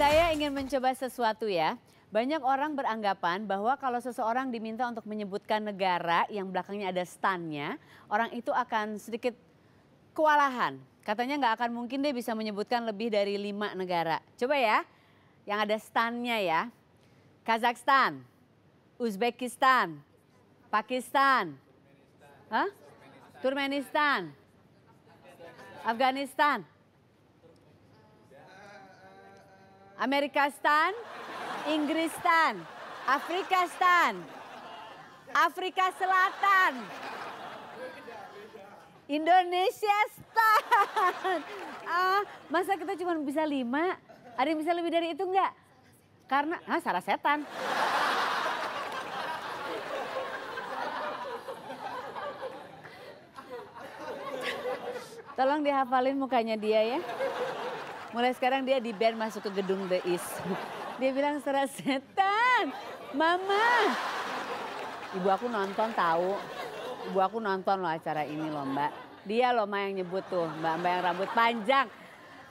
Saya ingin mencoba sesuatu ya. Banyak orang beranggapan bahwa kalau seseorang diminta untuk menyebutkan negara yang belakangnya ada stan-nya, orang itu akan sedikit kewalahan. Katanya nggak akan mungkin dia bisa menyebutkan lebih dari 5 negara. Coba ya, yang ada stan-nya ya. Kazakhstan, Uzbekistan, Pakistan, Turkmenistan, Afghanistan, Amerikastan, Inggristan, Afrikastan, Afrika Selatan, Indonesia stan. Masa kita cuma bisa 5? Ada yang bisa lebih dari itu enggak? Karena, Sarah setan. Tolong dihafalin mukanya dia ya. Mulai sekarang dia di band masuk ke gedung The East. Dia bilang Sarah setan, Mama. Ibu aku nonton tahu. Ibu aku nonton loh acara ini loh Mbak. Dia loh Mbak yang nyebut tuh, Mbak yang rambut panjang.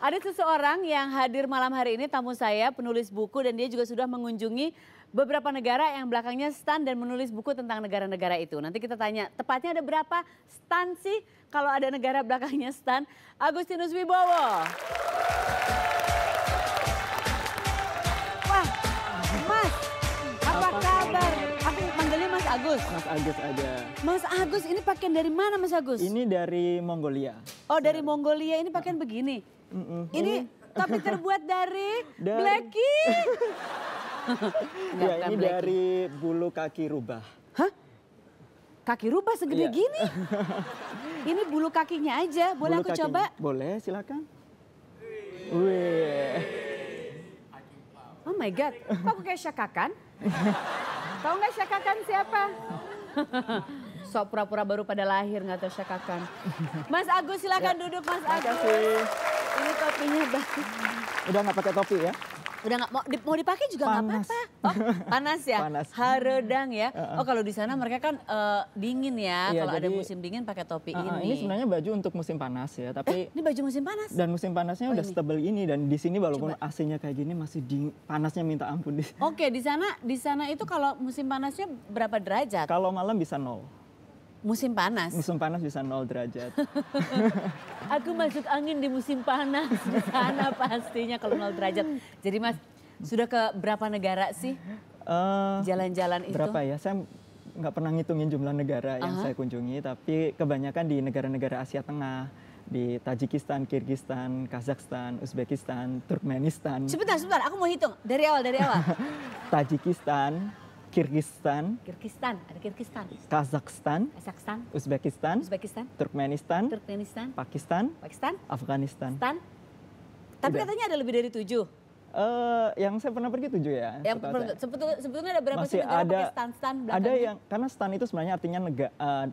Ada seseorang yang hadir malam hari ini, tamu saya, penulis buku, dan dia juga sudah mengunjungi beberapa negara yang belakangnya stan dan menulis buku tentang negara-negara itu. Nanti kita tanya, tepatnya ada berapa stan sih kalau ada negara belakangnya stan? Agustinus Wibowo. Wah, Mas, apa kabar? Aku manggilnya Mas Agus. Mas Agus aja. Mas Agus, ini pakaian dari mana Mas Agus? Ini dari Mongolia. Oh, dari Mongolia, ini pakaian begini. Ini tapi terbuat dari Blacky. Ya, ini dari bulu kaki rubah. Hah? Kaki rubah segede gini? Ini bulu kakinya aja, boleh aku coba? Boleh, silakan. Wih. Oh my God, kok aku kayak Syakakan? Tahu nggak Syakakan siapa? Sok pura-pura baru pada lahir nggak tahu Syakakan. Mas Agus silakan duduk Mas Agus. Ini topinya bagus. Udah nggak pakai topi ya? Udah nggak mau dipakai juga nggak apa-apa. Oh, panas ya? Panas. Haredang ya. Oh kalau di sana mereka kan dingin ya. Iya, kalau jadi, ada musim dingin pakai topi ini. Ini sebenarnya baju untuk musim panas ya, tapi ini baju musim panas. Dan musim panasnya udah setebal ini, dan di sini walaupun AC-nya kayak gini masih panasnya minta ampun. Oke, di sana itu kalau musim panasnya berapa derajat? Kalau malam bisa 0. Musim panas? Musim panas bisa 0 derajat. Aku masuk angin di musim panas di sana pastinya kalau 0 derajat. Jadi Mas, sudah ke berapa negara sih jalan-jalan itu? Berapa ya? Saya nggak pernah ngitungin jumlah negara yang saya kunjungi, tapi kebanyakan di negara-negara Asia Tengah. Di Tajikistan, Kirgistan, Kazakhstan, Uzbekistan, Turkmenistan. Sebentar, aku mau hitung dari awal. Tajikistan, Kirgistan, ada Kirgistan, Kazakhstan, Uzbekistan, Turkmenistan, Pakistan, Afghanistan. Tapi katanya ada lebih dari 7. Yang saya pernah pergi 7 ya. Yang sebetulnya ada berapa sih negara pakai stan belakangnya? Ada yang, karena stan itu sebenarnya artinya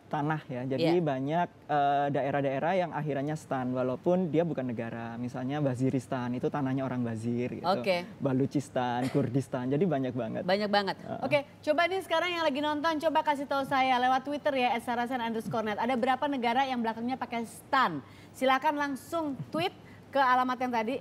tanah ya. Jadi banyak daerah-daerah yang akhirannya stan walaupun dia bukan negara. Misalnya Waziristan itu tanahnya orang Wazir gitu. Baluchistan, Kurdistan. Jadi banyak banget. Banyak banget. Oke, coba nih sekarang yang lagi nonton coba kasih tahu saya lewat Twitter ya @sarasen_net. Ada berapa negara yang belakangnya pakai stan? Silakan langsung tweet ke alamat yang tadi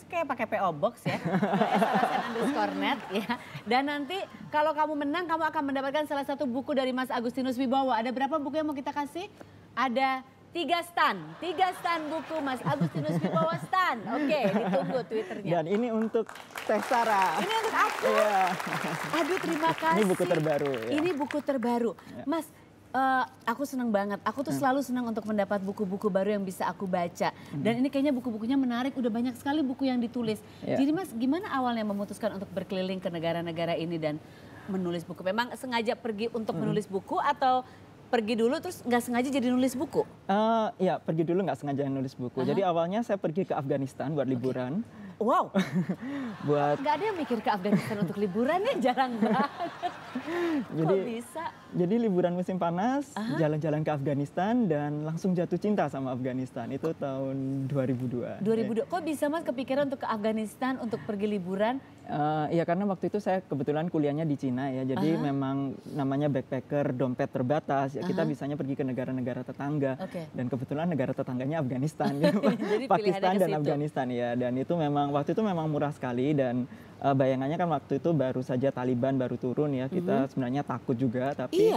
kayak pakai PO Box ya, @sarasen_net ya. Dan nanti kalau kamu menang kamu akan mendapatkan salah satu buku dari Mas Agustinus Wibowo. Ada berapa buku yang mau kita kasih? Ada 3 stan buku Mas Agustinus Wibowo stan. Oke, ditunggu Twitternya. Dan ini untuk Teh Sarah. Ini untuk aku. Iya. Aduh terima kasih. Ini buku terbaru. Ya. Ini buku terbaru, Mas. Aku senang banget. Aku tuh selalu senang untuk mendapat buku-buku baru yang bisa aku baca. Dan ini kayaknya buku-bukunya menarik. Udah banyak sekali buku yang ditulis. Jadi Mas, gimana awalnya memutuskan untuk berkeliling ke negara-negara ini dan menulis buku? Memang sengaja pergi untuk menulis buku atau pergi dulu terus nggak sengaja jadi nulis buku? Ya, pergi dulu nggak sengaja nulis buku. Jadi awalnya saya pergi ke Afghanistan buat liburan. Wow, nggak ada yang mikir ke Afghanistan untuk liburan ya, jarang banget. Jadi, kok bisa? Jadi liburan musim panas, jalan-jalan ke Afghanistan dan langsung jatuh cinta sama Afghanistan. Itu tahun 2002. 2002. Kok bisa Mas kepikiran untuk ke Afghanistan untuk pergi liburan? Ya karena waktu itu saya kebetulan kuliahnya di Cina ya. Jadi memang namanya backpacker, dompet terbatas. Ya kita bisanya pergi ke negara-negara tetangga. Dan kebetulan negara tetangganya Afghanistan. Jadi Pakistan dan Afghanistan ya. Dan itu memang waktu itu memang murah sekali dan bayangannya kan waktu itu baru saja Taliban baru turun ya. Kita sebenarnya takut juga tapi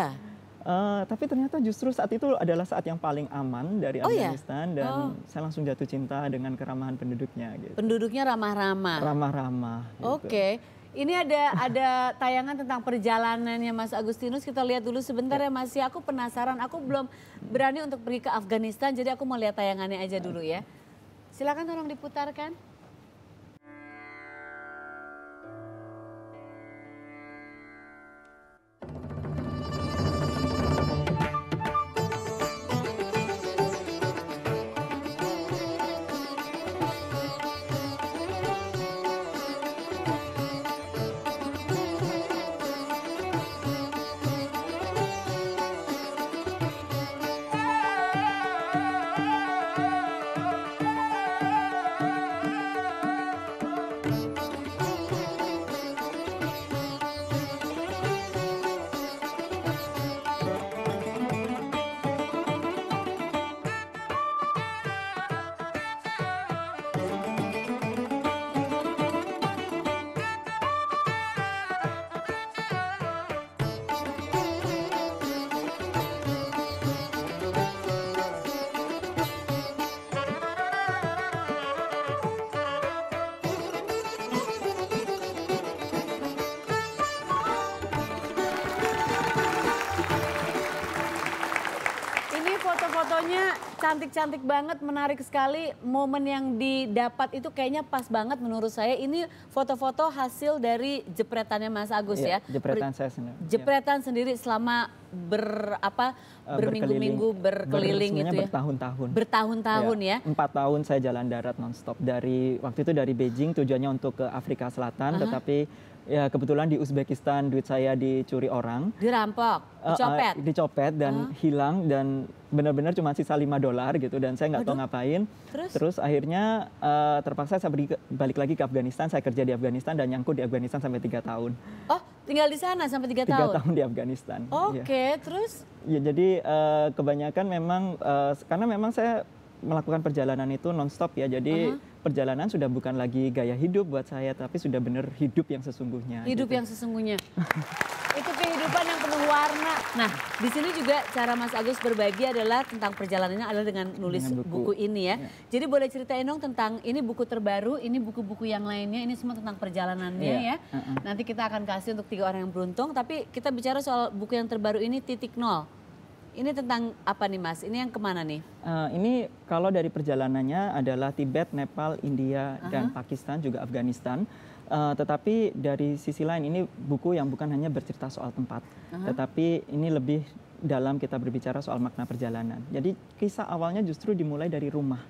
tapi ternyata justru saat itu adalah saat yang paling aman dari Afghanistan dan saya langsung jatuh cinta dengan keramahan penduduknya. Gitu. Penduduknya ramah-ramah. Ramah-ramah. Gitu. Oke. Ini ada tayangan tentang perjalanannya Mas Agustinus. Kita lihat dulu sebentar ya Mas. Aku penasaran. Aku belum berani untuk pergi ke Afghanistan. Jadi aku mau lihat tayangannya aja dulu ya. Silakan tolong diputarkan. Foto-fotonya cantik-cantik banget, menarik sekali. Momen yang didapat itu kayaknya pas banget menurut saya. Ini foto-foto hasil dari jepretannya Mas Agus ya. Jepretan saya sendiri. Jepretan sendiri selama berminggu-minggu berkeliling gitu ya. Bertahun-tahun. Bertahun-tahun ya. 4 tahun saya jalan darat nonstop waktu itu dari Beijing tujuannya untuk ke Afrika Selatan, tetapi ya kebetulan di Uzbekistan duit saya dicuri orang. Dirampok, dicopet? Dicopet dan hilang dan benar-benar cuma sisa $5 gitu dan saya nggak tahu ngapain. Terus akhirnya terpaksa saya balik lagi ke Afghanistan, saya kerja di Afghanistan dan nyangkut di Afghanistan sampai 3 tahun. Oh tinggal di sana sampai 3 tahun? 3 tahun di Afghanistan. Oke, terus? Ya jadi kebanyakan memang karena memang saya melakukan perjalanan itu nonstop ya, jadi perjalanan sudah bukan lagi gaya hidup buat saya, tapi sudah benar hidup yang sesungguhnya. Hidup gitu. yang sesungguhnya. Itu kehidupan yang penuh warna. Nah, di sini juga cara Mas Agus berbagi adalah tentang perjalanannya adalah dengan nulis buku ini ya. Jadi boleh ceritain dong tentang ini buku terbaru, ini buku-buku yang lainnya, ini semua tentang perjalanannya ya. Nanti kita akan kasih untuk 3 orang yang beruntung, tapi kita bicara soal buku yang terbaru ini Titik Nol. Ini tentang apa nih Mas? Ini yang kemana nih? Ini kalau dari perjalanannya adalah Tibet, Nepal, India, dan Pakistan, juga Afghanistan. Tetapi dari sisi lain ini buku yang bukan hanya bercerita soal tempat. Tetapi ini lebih dalam kita berbicara soal makna perjalanan. Jadi kisah awalnya justru dimulai dari rumah.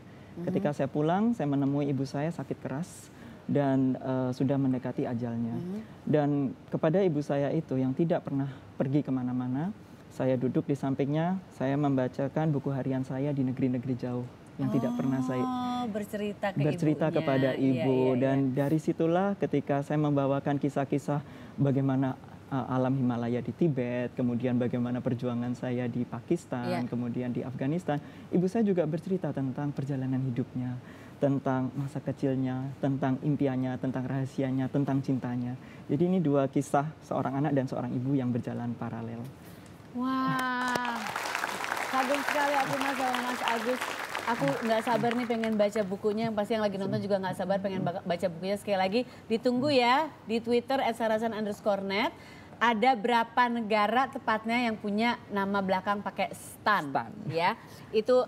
Ketika saya pulang, saya menemui ibu saya sakit keras dan sudah mendekati ajalnya. Dan kepada ibu saya itu yang tidak pernah pergi kemana-mana, saya duduk di sampingnya, saya membacakan buku harian saya di negeri-negeri jauh yang tidak pernah saya bercerita kepada ibu. Dan dari situlah ketika saya membawakan kisah-kisah bagaimana alam Himalaya di Tibet, kemudian bagaimana perjuangan saya di Pakistan, kemudian di Afghanistan, ibu saya juga bercerita tentang perjalanan hidupnya, tentang masa kecilnya, tentang impiannya, tentang rahasianya, tentang cintanya. Jadi ini 2 kisah seorang anak dan seorang ibu yang berjalan paralel. Wah, kagum sekali aku Mas sama Mas Agus. Aku nggak sabar nih pengen baca bukunya. Pasti yang lagi nonton juga nggak sabar pengen baca bukunya. Sekali lagi ditunggu ya di Twitter @sarasan_net. Ada berapa negara tepatnya yang punya nama belakang pakai stan. Ya. Itu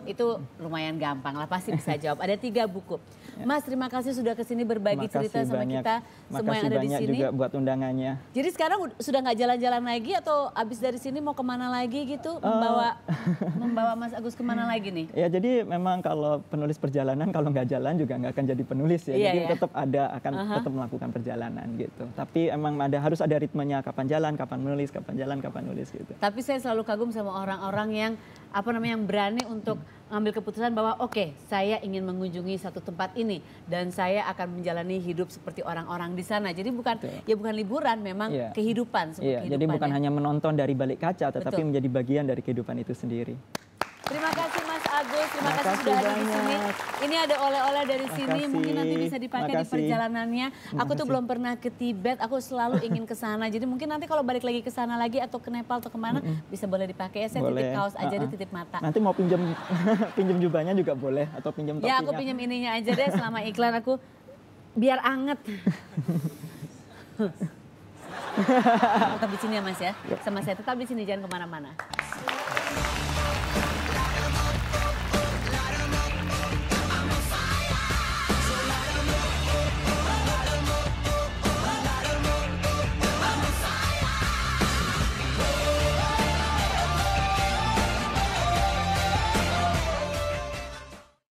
lumayan gampang lah, pasti bisa jawab. Ada 3 buku. Mas, terima kasih sudah kesini berbagi cerita sama kita semua yang ada di sini. Makasih banyak juga buat undangannya. Jadi sekarang sudah nggak jalan-jalan lagi atau abis dari sini mau kemana lagi gitu? Membawa Mas Agus kemana lagi nih? Ya jadi memang kalau penulis perjalanan kalau nggak jalan juga nggak akan jadi penulis ya. Jadi tetap tetap melakukan perjalanan gitu. Tapi emang harus ada ritmenya kapan jalan, jalan, kapan nulis, kapan jalan, kapan nulis gitu. Tapi saya selalu kagum sama orang-orang yang yang berani untuk ngambil keputusan bahwa oke, saya ingin mengunjungi satu tempat ini dan saya akan menjalani hidup seperti orang-orang di sana. Jadi bukan bukan liburan, memang kehidupan. Jadi bukan hanya menonton dari balik kaca, tetapi menjadi bagian dari kehidupan itu sendiri. Terima kasih Mas Agus, terima kasih sudah hadir di sini. Ini ada oleh-oleh dari sini, mungkin nanti bisa dipakai di perjalanannya. Aku tuh belum pernah ke Tibet, aku selalu ingin ke sana. Jadi mungkin nanti kalau balik lagi ke sana lagi atau ke Nepal atau kemana, bisa boleh dipakai ya. Saya titip kaos aja deh, titip mata. Nanti mau pinjam jubahnya juga boleh atau pinjam topinya. Ya aku pinjam ininya aja deh selama iklan aku biar anget. Tetap di sini ya Mas ya, sama saya tetap di sini, jangan kemana-mana.